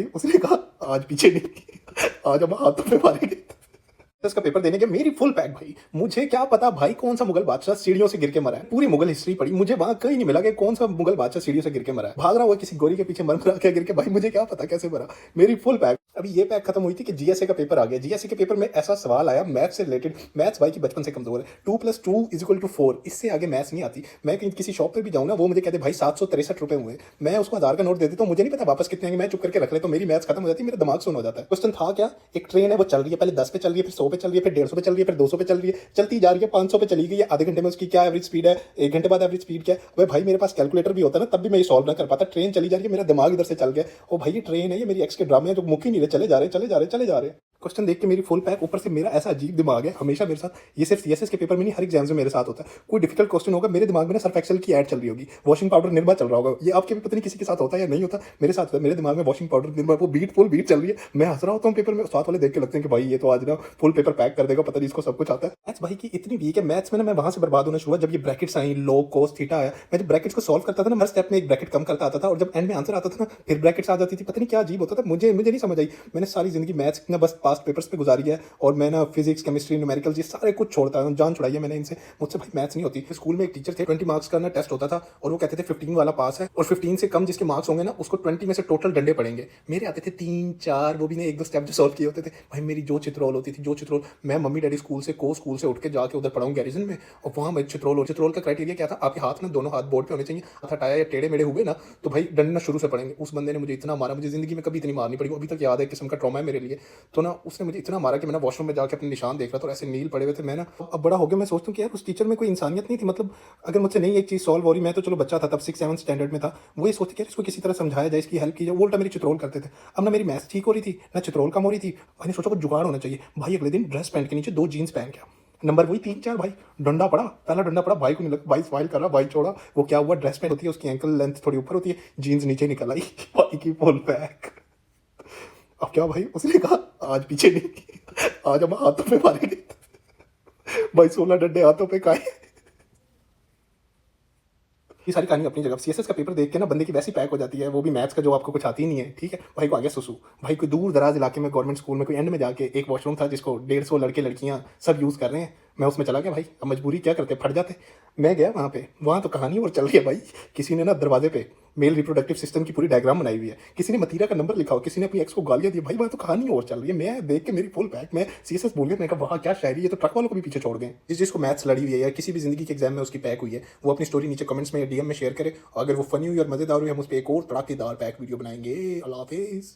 उसने कहा आज पीछे नहीं, आज हम हाथों पे मारेंगे। इसका पेपर देने के मेरी फुल पैक भाई, मुझे क्या पता भाई कौन सा मुगल बादशाह सीढ़ियों से गिर के मरा है। पूरी मुगल हिस्ट्री पढ़ी, मुझे वहां कहीं नहीं मिला कि कौन सा मुगल बादशाह सीढ़ियों से गिर के मरा है। भाग रहा हुआ किसी गोरी के पीछे मर मरा के गिर के, भाई मुझे क्या पता कैसे मरा। मेरी फुल पैक। अभी ये पैक खत्म हुई थी कि जीएसए का पेपर आ गया। जीएसए के पेपर में ऐसा सवाल आया मैथ्स से रिलेटेड। मैथ्स भाई की बचपन से कमजोर है। 2+2 = 4, इससे आगे मैथ्स नहीं आती। मैं कहीं किसी शॉप पर भी जाऊँ ना, वो मुझे कहते भाई 763 रुपए हुए। मैं उसको 1000 का नोट दे देता हूँ, मुझे नहीं पता वापस कितने आएंगे, मैं चुप करके रख लेता हूँ। मेरी मैथ्स खत्म हो जाती है, मेरा दिमाग सुन हो जाता है। क्वेश्चन था क्या, एक ट्रेन है वो चल रही है, पहले 10 पे चल रही है, फिर 100 पे चल रही है, फिर 150 पे चल रही है, फिर 200 पे चल रही है, चलती जा रही है, 500 पे चली गई है। आधे घंटे में उसकी क्या एवरेज स्पीड है, 1 घंटे बाद एवरेज स्पीड क्या है। अबे भाई मेरे पास कैलकुलेटर भी होता ना, तब भी मैं ये सॉल्व ना कर पाता। ट्रेन चली जा रही है, मेरा दिमाग इधर से चल गया। ओ भाई ये ट्रेन है, ये मेरी एक्स के ड्रामे हैं जो मुख ही नहीं रहे, चले जा रहे चले जा रहे चले जा रहे। क्वेश्चन देख के मेरी फुल पैक, ऊपर से मेरा ऐसा अजीब दिमाग है हमेशा मेरे साथ। ये सिर्फ सीएसएस के पेपर में नहीं, हर एग्जाम्स में मेरे साथ होता है। कोई डिफिकल्ट क्वेश्चन होगा, मेरे दिमाग में ना सर्फ एक्सेल की ऐड चल रही होगी, वॉशिंग पाउडर निर्मा चल रहा होगा। ये आपके भी पता नहीं किसी के साथ होता है या नहीं होता, मेरे साथ होता है। मेरे दिमाग में वॉशिंग पाउडर निर्मा वो बीट फुल बीट चल रही है, मैं हंस रहा होता हूँ पेपर में। साथ वाले देख के लगते हैं कि भाई ये तो आज ना फुल पेपर पैक कर देगा, पता नहीं इसको सब कुछ आता है। मैथ्स भाई की इतनी वीक है, मैथ्स में ना मैं वहां से बर्बाद होना शुरू हुआ जब ये ब्रैकेट्स आई, log cos थीटा आया। मैं जब ब्रैकेट्स को सॉल्व करता था ना, हर स्टेप में एक ब्रैकेट कम करता आता था, और जब एंड में आंसर आता था ना, फिर ब्रैकेट्स आ जाती थी। पता नहीं क्या अजीब होता था, मुझे नहीं समझ आई। मैंने सारी जिंदगी मैथ्स ना बस पास्ट पेपर्स पे गुजारी है, और मैं ना फिजिक्स केमिस्ट्री न्यूमेरिकल ये सारे कुछ छोड़ता हूँ, जान छुड़ाई है मैंने इनसे। मुझसे भाई मैथ्स नहीं होती। स्कूल में एक टीचर थे, 20 मार्क्स का ना टेस्ट होता था, और वो कहते थे 15 वाला पास है, और 15 से कम जिसके मार्क्स होंगे ना, उसको 20 में से टोटल डंडे पड़ेंगे। मेरे आते थे 3-4, वो भी ने 1-2 स्टेप जो सॉल्व किए होते थे। भाई मेरी जो चित्रोल होती थी, जो चित्रोल, मैं मम्मी डैडी स्कूल से उठ के जाके उधर पढ़ाऊँ गैरिजन में, और वहाँ मैं चित्रोल का क्राइटेरिया क्या था, आपके हाथ ना दोनों हाथ बोर्ड पे होने चाहिए। हाथ हटाया या टेढ़े मेढ़े हुए ना, तो भाई डंडा शुरू से पड़ेंगे। उस बंदे ने मुझे इतना मारा, मुझे जिंदगी में कभी इतनी मार नहीं पड़ी, अभी तक याद है, किस्म का ट्रॉमा है मेरे लिए। तो ना उसने मुझे इतना मारा कि मैं वॉशरूम में जाके अपने निशान देख रहा था, और ऐसे नील पड़े हुए थे। मैं ना अब बड़ा हो गया, मैं सोचता हूँ कि यार उस टीचर में कोई इंसानियत नहीं थी। मतलब अगर मुझसे नहीं एक चीज़ सॉल्व हो रही, मैं तो चलो बच्चा था तब, 6-7 स्टैंडर्ड में था, वो ये सोचते कि यार इसको किसी तरह समझाया जाए, इसकी हेल्प की जाए। वो उल्टा मेरी चित्रोल करते थे। अब ना मेरी मैथ्स ठीक हो रही थी, ना चित्रोल कम हो रही थी। मैंने सोचा कुछ जुगाड़ होना चाहिए। भाई अगले दिन ड्रेस पैंट के नीचे 2 जीन्स पहन गया, नंबर वही 3-4। भाई डंडा पड़ा, पहला डंडा पड़ा, भाई को नहीं लगा, भाई स्माइल कर रहा, भाई छोड़ा। वो क्या हुआ, ड्रेस पैंट होती है उसकी एंकल लेंथ थोड़ी ऊपर होती है, जीन्स नीचे निकल आई। भाई की फुल पैक। अब क्या भाई, उसने कहा आज पीछे नहीं, आज हम हाथों पे मारेंगे। भाई 16 डंडे हाथों पे खाए। ये सारी कहानी अपनी जगह। सीएसएस का पेपर देख के ना बंदे की वैसी पैक हो जाती है, वो भी मैथ्स का जो आपको कुछ आती ही नहीं है, ठीक है। भाई को आ गया सुसु। भाई कोई दूर दराज इलाके में गवर्नमेंट स्कूल में कोई एंड में जाके एक वॉशरूम था जिसको 150 लड़के लड़कियां सब यूज़ कर रहे हैं। मैं उसमें चला गया भाई, अब मजबूरी क्या करते, फट जाते। मैं गया वहाँ पे, वहाँ तो कहानी और चल रही है भाई। किसी ने ना दरवाजे पे मेल रिप्रोडक्टिव सिस्टम की पूरी डायग्राम बनाई हुई है, किसी ने मतीरा का नंबर लिखा हो, किसी ने अपनी एक्स को गालियां दी। भाई वहाँ तो कहानी और चल रही है। मैं देख के मेरी फुल पैक, मैं सीएसएस बोल गया। मैं कहा वाह क्या शायरी है, तो ट्रक वालों को भी पीछे छोड़ गए। जिसको मैथ्स लड़ी हुई है या किसी भी जिंदगी के एग्जाम में उसकी पैक हुई है, वो अपनी स्टोरी नीचे कमेंट्स में या डीएम में शेयर करे। अगर वो फनी हुई और मजेदार हुई, हम उस पर एक और तड़ाकेदार पैक वीडियो बनाएंगे। अल्लाह हाफिज़।